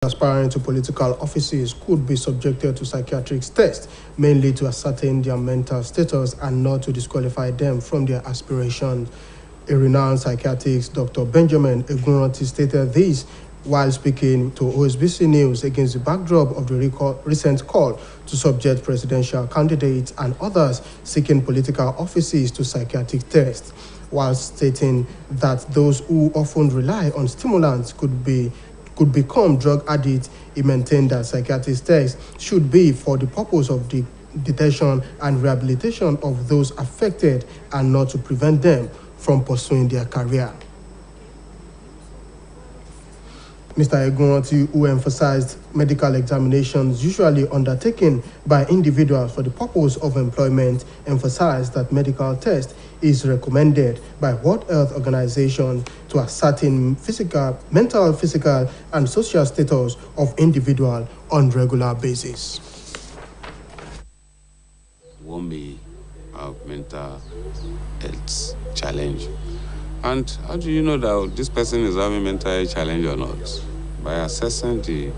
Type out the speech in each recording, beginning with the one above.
aspiring to political offices could be subjected to psychiatric tests, mainly to ascertain their mental status and not to disqualify them from their aspirations. A renowned psychiatrist, Dr. Benjamin Egunranti, stated this while speaking to Osbc News against the backdrop of the recent call to subject presidential candidates and others seeking political offices to psychiatric tests. While stating that those who often rely on stimulants could become drug addicts, he maintained that psychiatric tests should be for the purpose of the detection and rehabilitation of those affected and not to prevent them from pursuing their career. Mr. Egunranti, who emphasized medical examinations usually undertaken by individuals for the purpose of employment, emphasized that medical test is recommended by World Health Organization to ascertain mental, physical, and social status of individual on regular basis. One may have mental health challenge. And how do you know that this person is having mental health challenge or not? By assessing the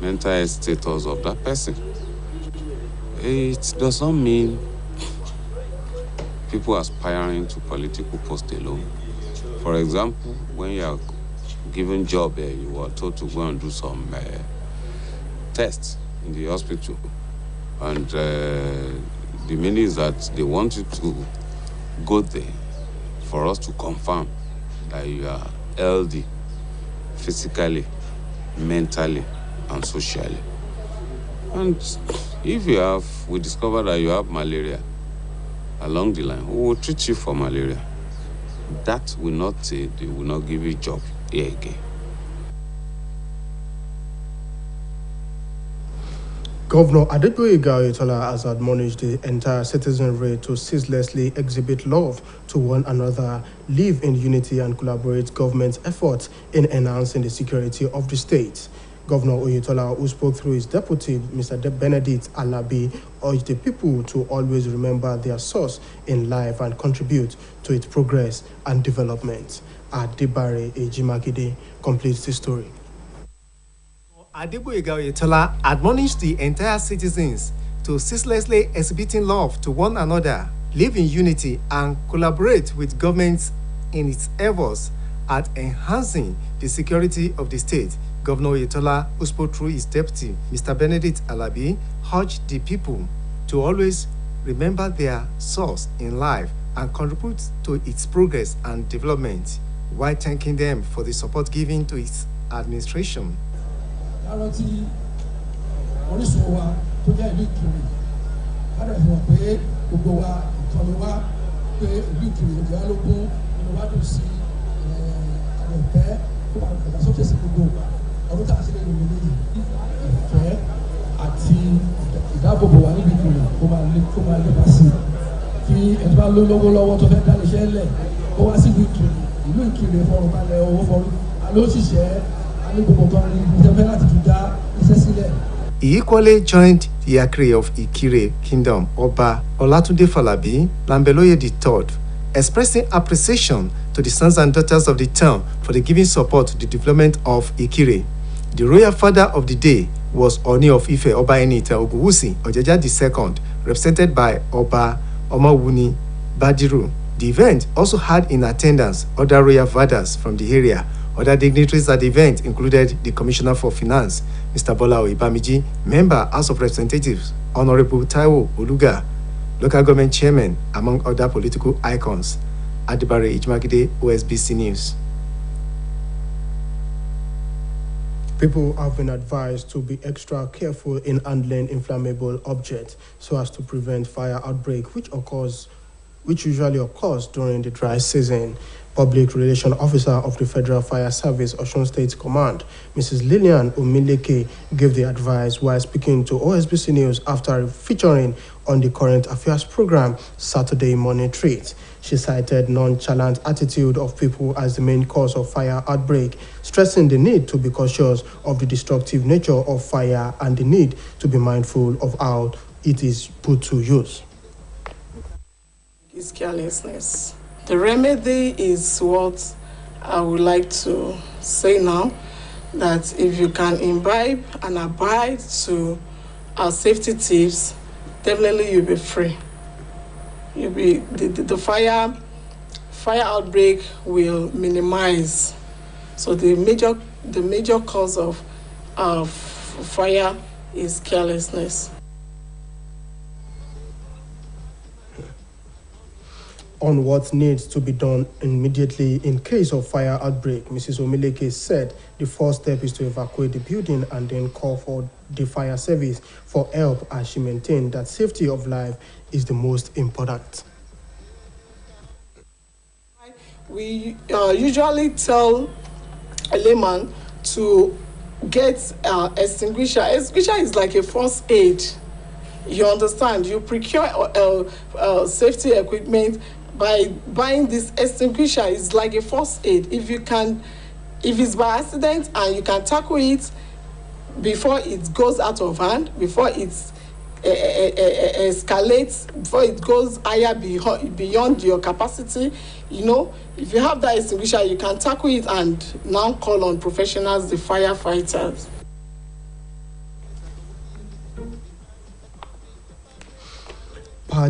mental health status of that person. It does not mean people aspiring to political post alone. For example, when you are given job, you are told to go and do some tests in the hospital. And the meaning is that they want you to go there for us to confirm that you are healthy physically, mentally, and socially. And if we discover that you have malaria along the line, we will treat you for malaria. That will not say they will not give you a job here again. Governor Adeboyega Oyetola has admonished the entire citizenry to ceaselessly exhibit love to one another, live in unity, and collaborate government efforts in enhancing the security of the state. Governor Oyetola, who spoke through his deputy, Mr. Benedict Alabi, urged the people to always remember their source in life and contribute to its progress and development. Adibare Ejimakide completes the story. Adeboyega Oyetola admonished the entire citizens to ceaselessly exhibiting love to one another, live in unity, and collaborate with governments in its efforts at enhancing the security of the state. Governor Oyetola, who spoke through his deputy, Mr. Benedict Alabi, urged the people to always remember their source in life and contribute to its progress and development, while thanking them for the support given to its administration. Rántí orísun wa tó jẹ́ ìlú Ìkirè káàdà fi hàn pé gbogbo wa ìkànnì wa pé ìlú Ìkirè ìjọba lógún nínú wa dùn sí àlẹ́fẹ́ tó máa dàgbàsókè sí gbogbo ọdún tá a ṣe lè lò lórí ìfẹ́ àti ìdáàbòbò wa níbi Ìkirè kó máa lépa sí kí ẹni bá lówó lọ́wọ́ tó fẹ́ dá iṣẹ́ lẹ̀ kó wá sí ìlú Ìkirè fọrùnbalẹ̀ owó fọrùn alóṣìṣẹ́. He equally joined the Akire of Ikire Kingdom, Oba Olatunde Falabi Lambeloye III, expressing appreciation to the sons and daughters of the town for the giving support to the development of Ikire. The royal father of the day was Oni of Ife Oba Enita Ogunwusi Ojaja II, represented by Oba Omawuni Badiru. The event also had in attendance other royal fathers from the area. Other dignitaries at the event included the Commissioner for Finance, Mr. Bola Oibamiji, Member House of Representatives, Honorable Taiwo Oluga, Local Government Chairman, among other political icons. Adibare Ijimakide, Osbc News. People have been advised to be extra careful in handling inflammable objects so as to prevent fire outbreak, which usually occurs during the dry season. Public Relations Officer of the Federal Fire Service, Osun State Command, Mrs. Lillian Omileke, gave the advice while speaking to Osbc News after featuring on the Current Affairs program Saturday Morning Treat. She cited nonchalant attitude of people as the main cause of fire outbreak, stressing the need to be cautious of the destructive nature of fire and the need to be mindful of how it is put to use. It's carelessness. The remedy is what I would like to say now, that if you can imbibe and abide to our safety tips, definitely you'll be free. You'll be the fire outbreak will minimize. So the major cause of fire is carelessness. On what needs to be done immediately in case of fire outbreak, Mrs. Omileke said the first step is to evacuate the building and then call for the fire service for help, as she maintained that safety of life is the most important. We usually tell a layman to get extinguisher. Extinguisher is like a first aid. You understand? You procure safety equipment by buying this extinguisher. It's like a first aid. If it's by accident and you can tackle it before it goes out of hand, before it escalates, before it goes higher beyond your capacity, if you have that extinguisher, you can tackle it and now call on professionals, the firefighters.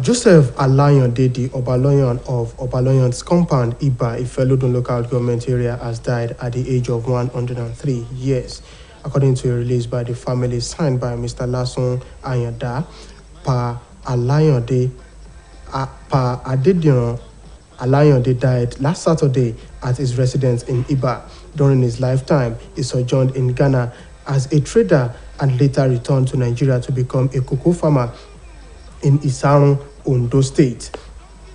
Joseph Alayande, the Obaloyan of Obaloyan's compound, Iba, Ifelodun local government area, has died at the age of 103 years. According to a release by the family signed by Mr. Lasun Ayanda, Alayande died last Saturday at his residence in Iba. During his lifetime, he sojourned in Ghana as a trader and later returned to Nigeria to become a cocoa farmer in Isarun, Ondo State.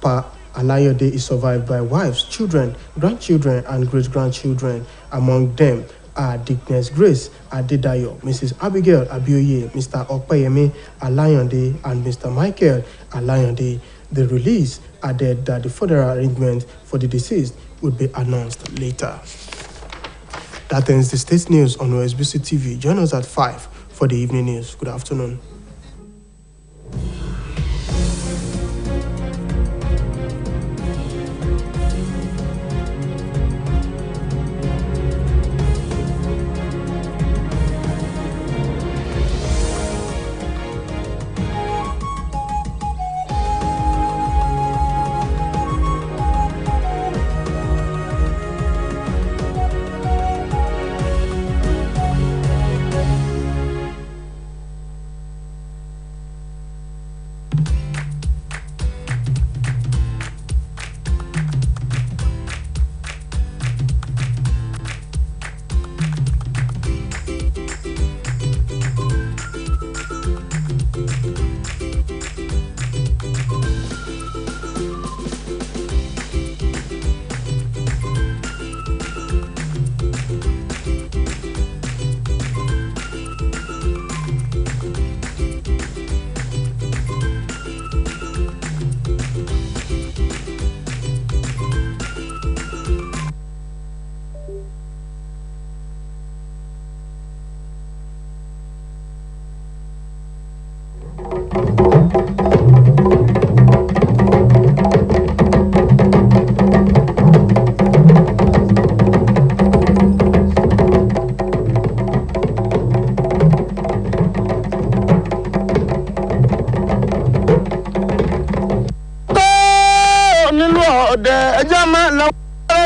Alayande is survived by wives, children, grandchildren, and great-grandchildren. Among them are Dickness Grace Adedayo, Mrs. Abigail Abioye, Mr. Okpeyemi Alayande, and Mr. Michael Alayande. The release added that the further arrangement for the deceased would be announced later. That ends the state news on Osbc TV. Join us at 5 for the evening news. Good afternoon.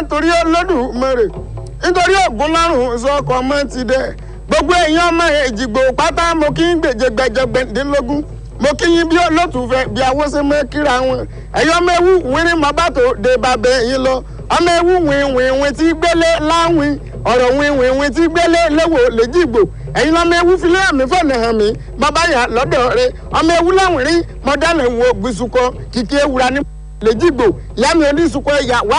Nítorí Olódùmarè, nítorí Ògúnlárùn sọkọ mọ́ ti dẹ gbogbo èèyàn ọmọ Èjìgbò pátá mo kí ń gbèjègbèjọgbẹ̀dínlógún mo kí yín bí olótùfẹ́ bí awọ́sẹ́ mọ́ kíra wọn ẹ̀yọ́ ọmọ ewu wínrín mọ́ bàtò dé bàbẹ̀ yín lọ ọmọ ewu wìnwìnwìn tí gbélé láwìn ọ̀rọ̀ wìnwìnwìn tí gbélé léwò lẹ́jìgbò ẹ̀yin ọmọ ewu filé àmì fọ̀nà hàn mí bàbá yà lọ́dọ̀ rẹ ọmọ ewu láwìnrín mọ́dánà wo gbìsùkọ kìkì ewúra ní lẹ́jìgbò ìyá mi oníṣùkọ ẹ̀yà wá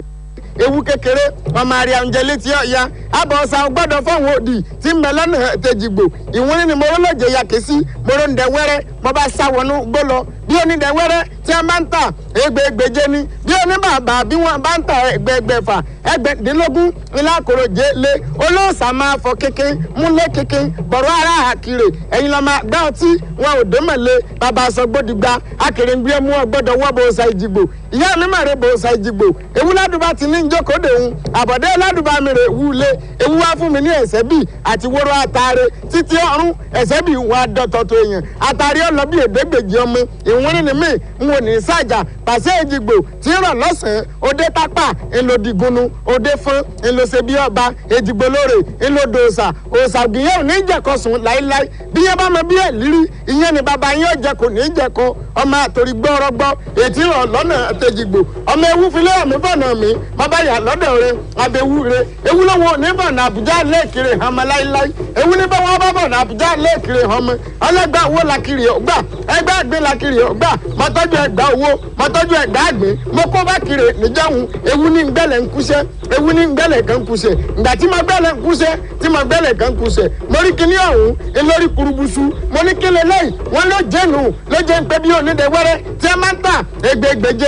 ewu kékeré ọmọ àríyá oúnjẹ létí ọ̀ya abọ̀ọ̀sà gbọ́dọ̀ fọ́wọ́n òdì tí ń bẹ lọ́nà tẹ̀jìgbò ìwúrin ni mo lọ́jẹ̀ ya kèsí mo rò ń dẹ̀ wẹ́rẹ́ mo bá sá wọnú gbó lọ bí onídẹ̀ wẹ́rẹ́ tí a máa ń tà égbègbèje ni bí oníbàbà bí wọ́n bá ń ta ẹgbẹ̀gbẹ̀fà ẹgbẹ̀dínlógún ńlá kòròjé lé olóòsà máa fọ kékin múlé kékin bọ̀rọ̀ ara àkìrè ẹ̀yin lọ́ọ́ máa gbá ọtí wọn ò dómọ̀lé bàbá sọgbódìgbà akèrèǹgbé mú ọgbọ́dọ̀ wọ́ bòòsà ìjìgbò ìyá mi mà rè bòòsà ìjìgbò ewu ládùbà ti ní ìjókòó òun àbọ̀dé ládùbà mi rè wúlé ewu wá fún mi ní ẹ̀sẹ̀ bì àti wóró àtàrẹ títí ọ̀run ẹ̀sẹ̀ bì wọn adọ́tọ̀tọ̀ èèyàn àtàrí ọlọ́bí èdègbèjì ọmọ ìwúrin ni mí n ò ní sàjà pàṣẹ ìjìgbò tí ń rọ̀ lọ́sàn-án òde tápà ńlọdìgúnnu òde fún ńlọsẹ̀bí ọba èjìgbò lóore ńlọdọ̀ọ̀sà òòsà ògìyàn ò ní jẹ̀kọ̀sùn láíláí bí yẹn bá mọ bí ẹ̀ lírí ìyẹn ni bàbá yín ò jẹ kò ní jẹ̀kọ ọmọ àtòrí gbọ́rọ́gbọ́ ètí rọ̀ lọ́nà àtẹ̀jìgbò ọmọ ewu filẹ̀ ọ̀mí bọ̀nà mi bàbá yà lọ́dọ̀ rẹ abẹ́wú rẹ ewu lọ́wọ́ ní bọ̀nà àbújá lẹ́ẹ̀kiri hàn mọ́ láíláí ewu ní bá wọn bá bọ̀nà àbújá lẹ́ẹ̀kiri hàn mọ́ ọlẹ́gbà owó lakiri ọgbà ẹgbẹ́ àgbẹ̀ lakiri ọgbà mọ́tọ́jú ẹgbà owó mọ́tọ́jú ẹgbà àgbẹ̀ mọ́kó bá kiri níjàhùn ewu ní gbẹ̀lẹ̀ ńkúṣẹ́ ewu ní gbẹ̀lẹ̀ kan kúṣẹ́ ìgbà tí mo gbẹ̀lẹ̀ ńkúṣẹ́ tí mo gbẹ̀lẹ̀ kan kúṣẹ́ mórí kíní ọ̀hún elórí kurubusu mo ní kílẹ̀ lẹ́yìn wọn ló jẹ́nu ló jẹ́ ń pẹ́ bí onídẹ̀wẹ́rẹ́ tí a máa ń tà ẹgbẹ̀gbẹ̀jẹ